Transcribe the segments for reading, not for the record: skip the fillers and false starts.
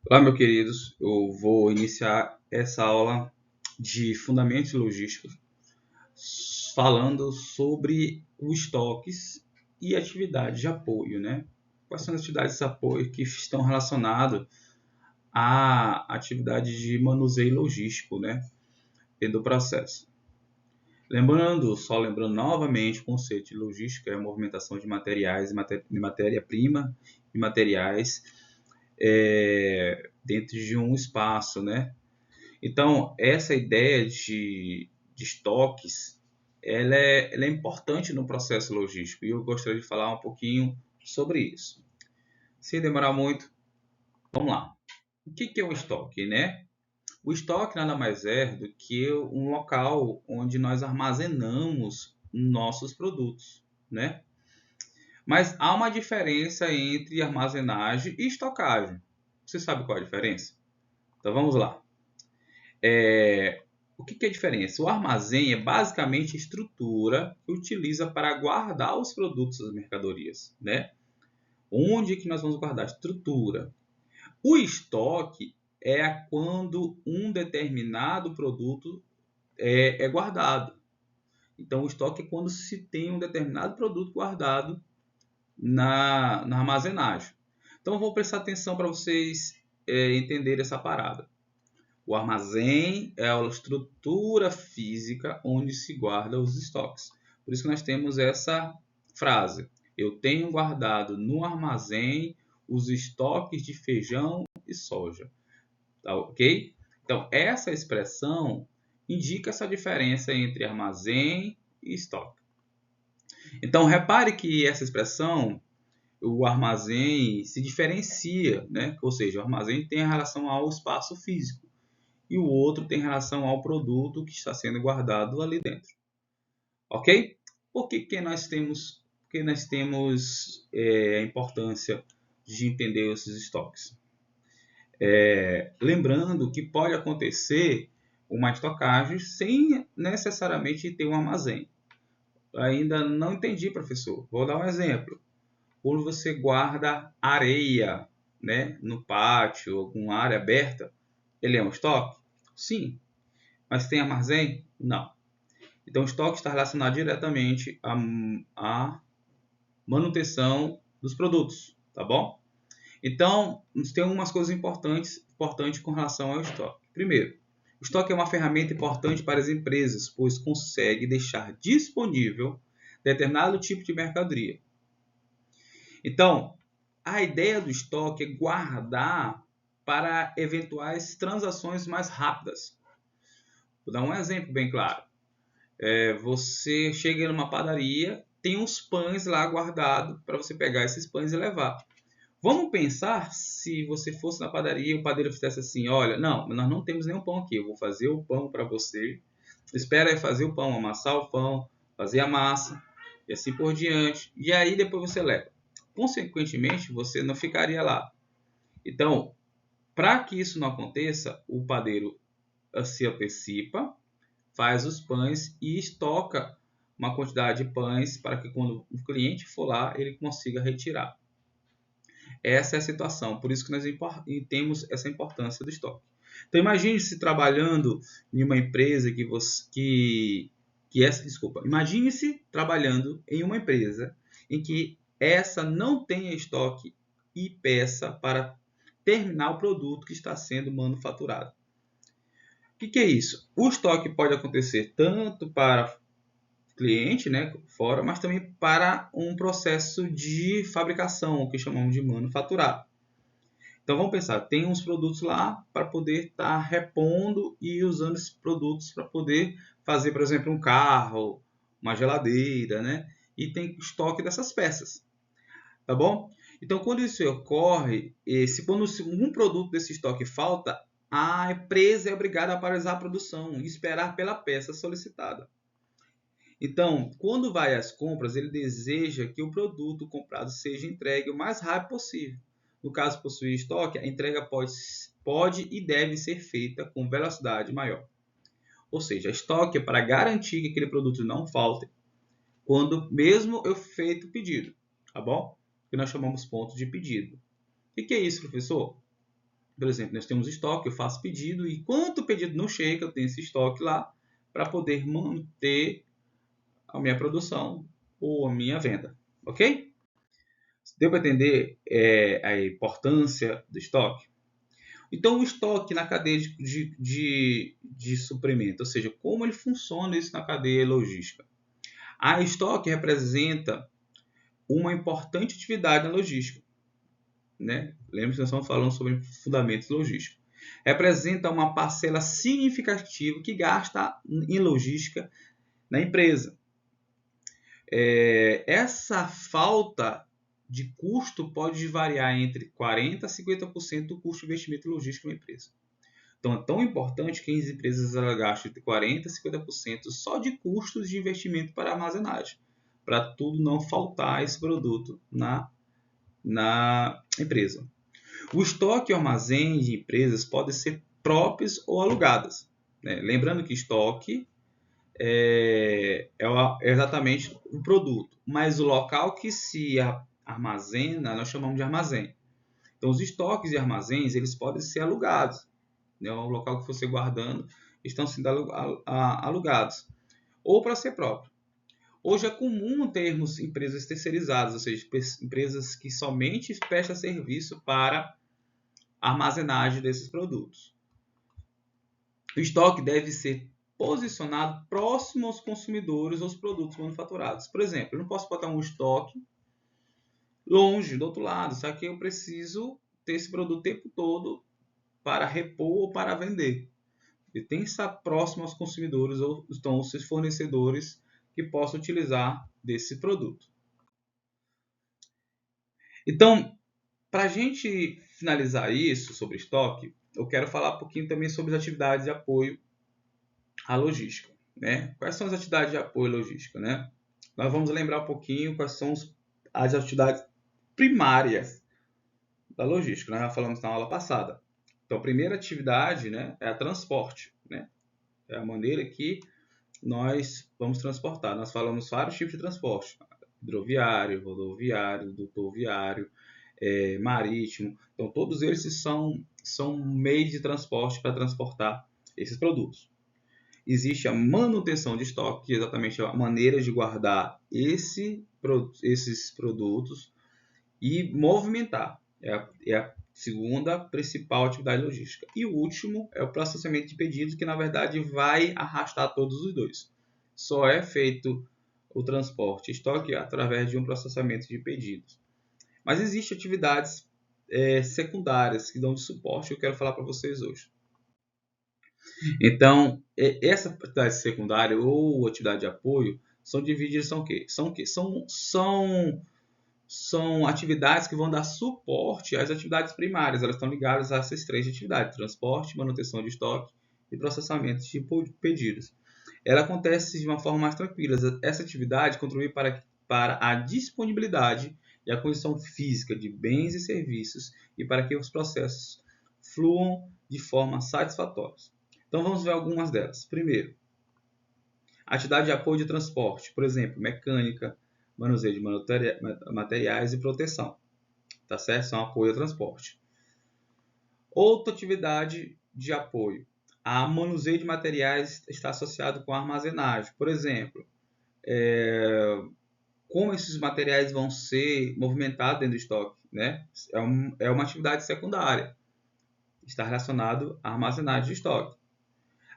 Olá, meus queridos. Eu vou iniciar essa aula de Fundamentos Logísticos falando sobre os estoques e atividades de apoio, né? Quais são as atividades de apoio que estão relacionadas à atividade de manuseio logístico, né? Dentro do processo. Lembrando novamente, o conceito de logística é a movimentação de materiais, de matéria-prima e materiais dentro de um espaço, né? Então, essa ideia de estoques, ela é importante no processo logístico e eu gostaria de falar um pouquinho sobre isso. Sem demorar muito, vamos lá. O que é um estoque, né? O estoque nada mais é do que um local onde nós armazenamos nossos produtos, né? Mas há uma diferença entre armazenagem e estocagem. Você sabe qual é a diferença? Então vamos lá. O que é a diferença? O armazém é basicamente a estrutura que utiliza para guardar os produtos das mercadorias, né? Onde que nós vamos guardar? Estrutura. O estoque é quando um determinado produto é guardado. Então, o estoque é quando se tem um determinado produto guardado na armazenagem. Então, vou prestar atenção para vocês entenderem essa parada. O armazém é a estrutura física onde se guarda os estoques. Por isso que nós temos essa frase. Eu tenho guardado no armazém os estoques de feijão e soja. Tá ok? Então, essa expressão indica essa diferença entre armazém e estoque. Então, repare que essa expressão, o armazém se diferencia, né? Ou seja, o armazém tem relação ao espaço físico e o outro tem relação ao produto que está sendo guardado ali dentro. Ok? Por que nós temos a importância de entender esses estoques? Lembrando que pode acontecer uma estocagem sem necessariamente ter um armazém. Ainda não entendi, professor. Vou dar um exemplo. Quando você guarda areia, né, no pátio, alguma área aberta, ele é um estoque? Sim. Mas tem armazém? Não. Então, o estoque está relacionado diretamente à manutenção dos produtos, tá bom? Então, tem algumas coisas importantes com relação ao estoque. Primeiro, o estoque é uma ferramenta importante para as empresas, pois consegue deixar disponível determinado tipo de mercadoria. Então, a ideia do estoque é guardar para eventuais transações mais rápidas. Vou dar um exemplo bem claro. Você chega numa padaria, tem uns pães lá guardados para você pegar esses pães e levar. Vamos pensar se você fosse na padaria e o padeiro fizesse assim, olha, não, nós não temos nenhum pão aqui, eu vou fazer o pão para você, espera aí fazer o pão, amassar o pão, fazer a massa e assim por diante, e aí depois você leva. Consequentemente, você não ficaria lá. Então, para que isso não aconteça, o padeiro se antecipa, faz os pães e estoca uma quantidade de pães para que quando o cliente for lá, ele consiga retirar. Essa é a situação, por isso que nós temos essa importância do estoque. Então imagine-se trabalhando em uma empresa imagine-se trabalhando em uma empresa em que essa não tenha estoque e peça para terminar o produto que está sendo manufaturado. O que é isso? O estoque pode acontecer tanto para cliente, né, fora, mas também para um processo de fabricação, o que chamamos de manufaturar. Então vamos pensar, tem uns produtos lá para poder estar repondo e usando esses produtos para poder fazer, por exemplo, um carro, uma geladeira, né? E tem estoque dessas peças, tá bom? Então quando isso ocorre, quando um produto desse estoque falta, a empresa é obrigada a paralisar a produção e esperar pela peça solicitada. Então, quando vai às compras, ele deseja que o produto comprado seja entregue o mais rápido possível. No caso, possuir estoque, a entrega pode e deve ser feita com velocidade maior. Ou seja, estoque é para garantir que aquele produto não falte quando mesmo eu feito o pedido, tá bom? Que nós chamamos ponto de pedido. O que é isso, professor? Por exemplo, nós temos estoque, eu faço pedido, e quanto o pedido não chega, eu tenho esse estoque lá para poder manter a minha produção ou a minha venda. Ok? Deu para entender a importância do estoque? Então, o estoque na cadeia de suprimento, ou seja, como ele funciona isso na cadeia logística. A estoque representa uma importante atividade na logística, né? Lembra que nós estamos falando sobre fundamentos logísticos. Representa uma parcela significativa que gasta em logística na empresa. Essa falta de custo pode variar entre 40% a 50% do custo de investimento logístico na empresa. Então, é tão importante que as empresas gastem entre 40% a 50% só de custos de investimento para armazenagem, para tudo não faltar esse produto na empresa. O estoque e armazém de empresas podem ser próprios ou alugados, né? Lembrando que estoque é exatamente o produto, mas o local que se armazena nós chamamos de armazém. Então, os estoques e armazéns eles podem ser alugados, né? O local que você guardando estão sendo alugados, ou para ser próprio. Hoje é comum termos empresas terceirizadas, ou seja, empresas que somente prestam serviço para a armazenagem desses produtos. O estoque deve ser posicionado próximo aos consumidores ou aos produtos manufaturados. Por exemplo, eu não posso botar um estoque longe, do outro lado, só que eu preciso ter esse produto o tempo todo para repor ou para vender. Ele tem que estar próximo aos consumidores ou estão os seus fornecedores que possam utilizar desse produto. Então, para a gente finalizar isso sobre estoque, eu quero falar um pouquinho também sobre as atividades de apoio à logística, né? Quais são as atividades de apoio à logística, né? Nós vamos lembrar um pouquinho quais são as atividades primárias da logística. Nós já falamos na aula passada. Então, a primeira atividade, né, é a transporte, né? É a maneira que nós vamos transportar. Nós falamos vários tipos de transporte: hidroviário, rodoviário, dutoviário, marítimo. Então, todos esses são meios de transporte para transportar esses produtos. Existe a manutenção de estoque, que é exatamente a maneira de guardar esses produtos e movimentar. É a segunda principal atividade logística. E o último é o processamento de pedidos, que na verdade vai arrastar todos os dois. Só é feito o transporte estoque através de um processamento de pedidos. Mas existem atividades secundárias que dão de suporte, que eu quero falar para vocês hoje. Então, essa atividade secundária ou atividade de apoio são divididas, são o quê? São atividades que vão dar suporte às atividades primárias. Elas estão ligadas a essas três atividades: transporte, manutenção de estoque e processamento de pedidos. Ela acontece de uma forma mais tranquila. Essa atividade contribui para a disponibilidade e a condição física de bens e serviços e para que os processos fluam de forma satisfatória. Então, vamos ver algumas delas. Primeiro, atividade de apoio de transporte, por exemplo, mecânica, manuseio de materiais e proteção, tá certo? São apoio ao transporte. Outra atividade de apoio, a manuseio de materiais está associado com a armazenagem. Por exemplo, como esses materiais vão ser movimentados dentro do estoque, né? É uma atividade secundária, está relacionado à armazenagem de estoque.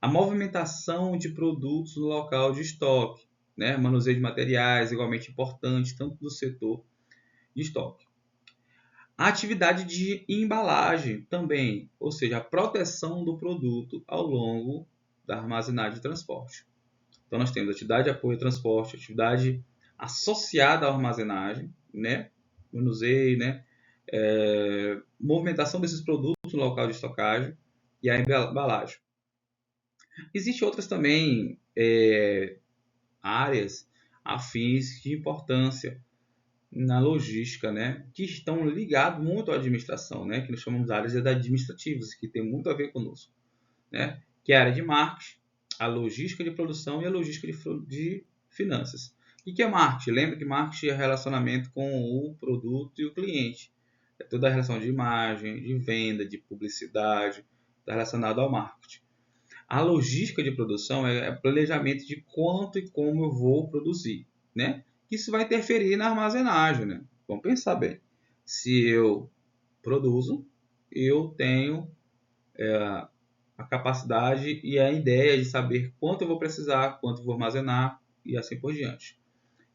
A movimentação de produtos no local de estoque, né? Manuseio de materiais, igualmente importante, tanto do setor de estoque. A atividade de embalagem também, ou seja, a proteção do produto ao longo da armazenagem e transporte. Então, nós temos atividade de apoio ao transporte, atividade associada à armazenagem, né? Manuseio, né? Movimentação desses produtos no local de estocagem e a embalagem. Existem outras também áreas afins de importância na logística, né, que estão ligados muito à administração, né, que nós chamamos de áreas administrativas, que tem muito a ver conosco, né, que é a área de marketing, a logística de produção e a logística de finanças. O que é marketing? Lembra que marketing é relacionamento com o produto e o cliente. É toda a relação de imagem, de venda, de publicidade, está relacionado ao marketing. A logística de produção é planejamento de quanto e como eu vou produzir, né? Isso vai interferir na armazenagem, né? Vamos pensar bem. Se eu produzo, eu tenho a capacidade e a ideia de saber quanto eu vou precisar, quanto eu vou armazenar e assim por diante.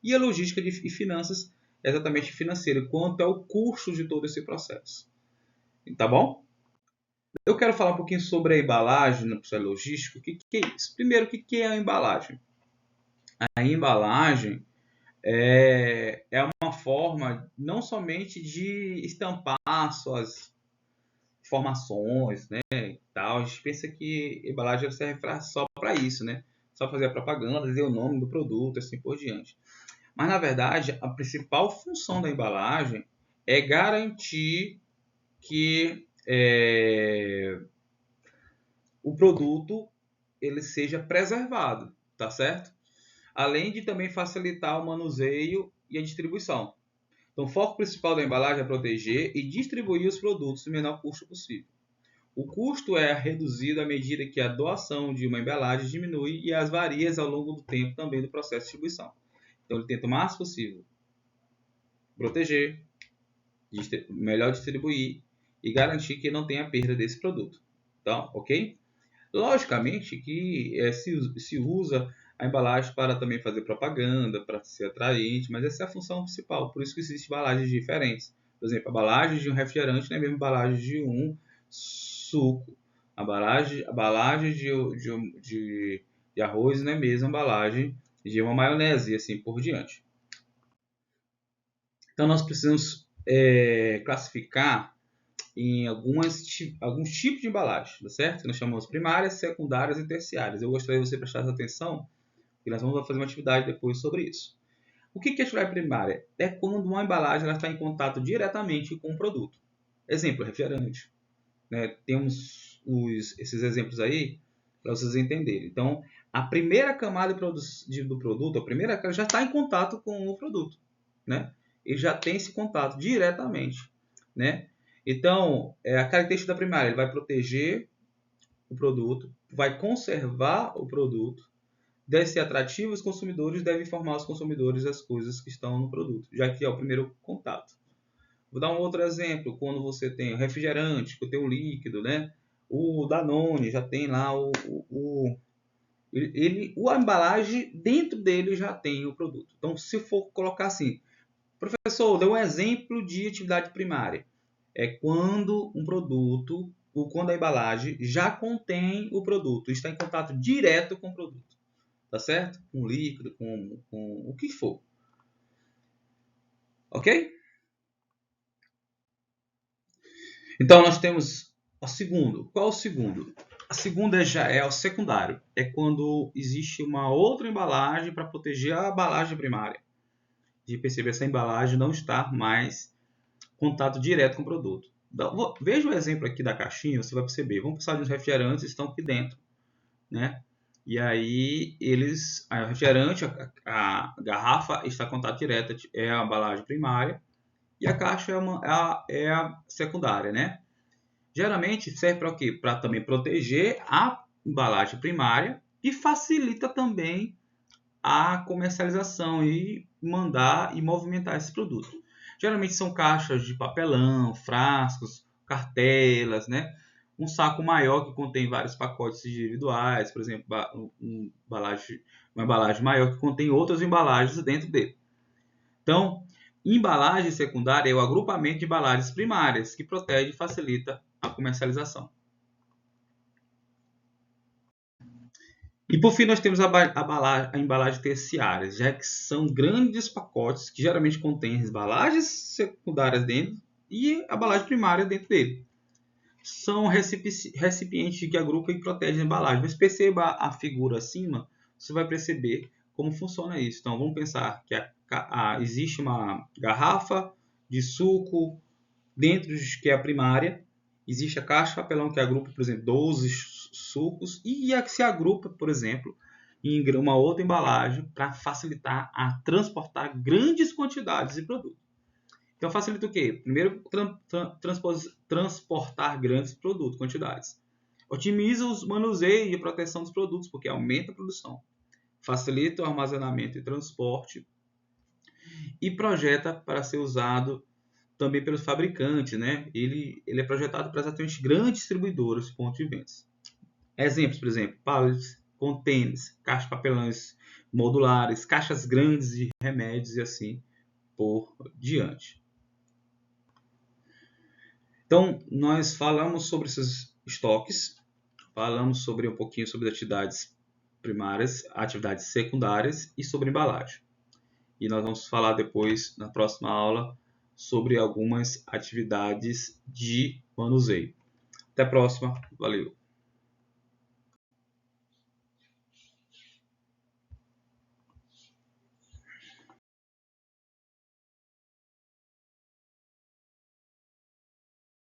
E a logística e finanças é exatamente financeira, quanto é o custo de todo esse processo. Tá bom? Eu quero falar um pouquinho sobre a embalagem no processo logístico. O que é isso? Primeiro, o que é a embalagem? A embalagem é uma forma não somente de estampar suas informações, né, e tal. A gente pensa que a embalagem serve só para isso, né? Só fazer a propaganda, dizer o nome do produto, assim por diante. Mas, na verdade, a principal função da embalagem é garantir que o produto ele seja preservado, tá certo? Além de também facilitar o manuseio e a distribuição. Então, o foco principal da embalagem é proteger e distribuir os produtos no menor custo possível. O custo é reduzido à medida que a doação de uma embalagem diminui e as varia ao longo do tempo também do processo de distribuição. Então, ele tenta o máximo possível proteger, melhor distribuir e garantir que não tenha perda desse produto. Então, ok? Logicamente que se usa a embalagem para também fazer propaganda, para ser atraente, mas essa é a função principal. Por isso que existem embalagens diferentes. Por exemplo, a embalagem de um refrigerante não é a mesma embalagem de um suco. A embalagem de arroz não é a mesma embalagem de uma maionese e assim por diante. Então, nós precisamos classificar em alguns tipos de embalagem, tá certo? Que nós chamamos primárias, secundárias e terciárias. Eu gostaria de você prestar atenção, porque nós vamos fazer uma atividade depois sobre isso. O que é atividade primária? É quando uma embalagem ela está em contato diretamente com o produto. Exemplo, refrigerante. Né? Temos esses exemplos aí para vocês entenderem. Então, a primeira camada do produto, a primeira já está em contato com o produto, né? Ele já tem esse contato diretamente, né? Então, a característica da primária, ele vai proteger o produto, vai conservar o produto, deve ser atrativo, os consumidores devem informar os consumidores das coisas que estão no produto, já que é o primeiro contato. Vou dar um outro exemplo, quando você tem o refrigerante, que tem o líquido, né? O Danone já tem lá a embalagem, dentro dele já tem o produto. Então, se for colocar assim, professor, dê um exemplo de atividade primária. É quando um produto, ou quando a embalagem já contém o produto, está em contato direto com o produto. Tá certo? Com o líquido, com o que for. Ok? Então, nós temos o segundo. Qual é o segundo? A segunda já é o secundário. É quando existe uma outra embalagem para proteger a embalagem primária. De perceber essa embalagem não estar mais em contato direto com o produto. Então, veja o exemplo aqui da caixinha, você vai perceber. Vamos pensar nos refrigerantes que estão aqui dentro, né? E aí o refrigerante, a garrafa está em contato direto, é a embalagem primária, e a caixa é a secundária, né? Geralmente serve para o quê? Para também proteger a embalagem primária e facilita também a comercialização e mandar e movimentar esse produto. Geralmente são caixas de papelão, frascos, cartelas, né? Um saco maior que contém vários pacotes individuais, por exemplo, uma embalagem maior que contém outras embalagens dentro dele. Então, embalagem secundária é o agrupamento de embalagens primárias que protege e facilita a comercialização. E por fim nós temos a embalagem terciária, já que são grandes pacotes que geralmente contêm embalagens secundárias dentro e a embalagem primária dentro dele. São recipientes que agrupam e protegem a embalagem. Mas perceba a figura acima, você vai perceber como funciona isso. Então vamos pensar que existe uma garrafa de suco dentro que é a primária. Existe a caixa de papelão que agrupa, por exemplo, 12 sucos e se agrupa, por exemplo, em uma outra embalagem para facilitar a transportar grandes quantidades de produto. Então facilita o quê? Primeiro, transportar grandes produtos, quantidades. Otimiza o manuseio e a proteção dos produtos, porque aumenta a produção. Facilita o armazenamento e transporte. E projeta para ser usado também pelos fabricantes, né? Ele é projetado para exatamente grandes distribuidores, pontos de vendas. Exemplos, por exemplo, pallets, containers, caixas de papelões modulares, caixas grandes de remédios e assim por diante. Então, nós falamos sobre esses estoques, falamos sobre um pouquinho sobre atividades primárias, atividades secundárias e sobre embalagem. E nós vamos falar depois, na próxima aula, sobre algumas atividades de manuseio. Até a próxima. Valeu!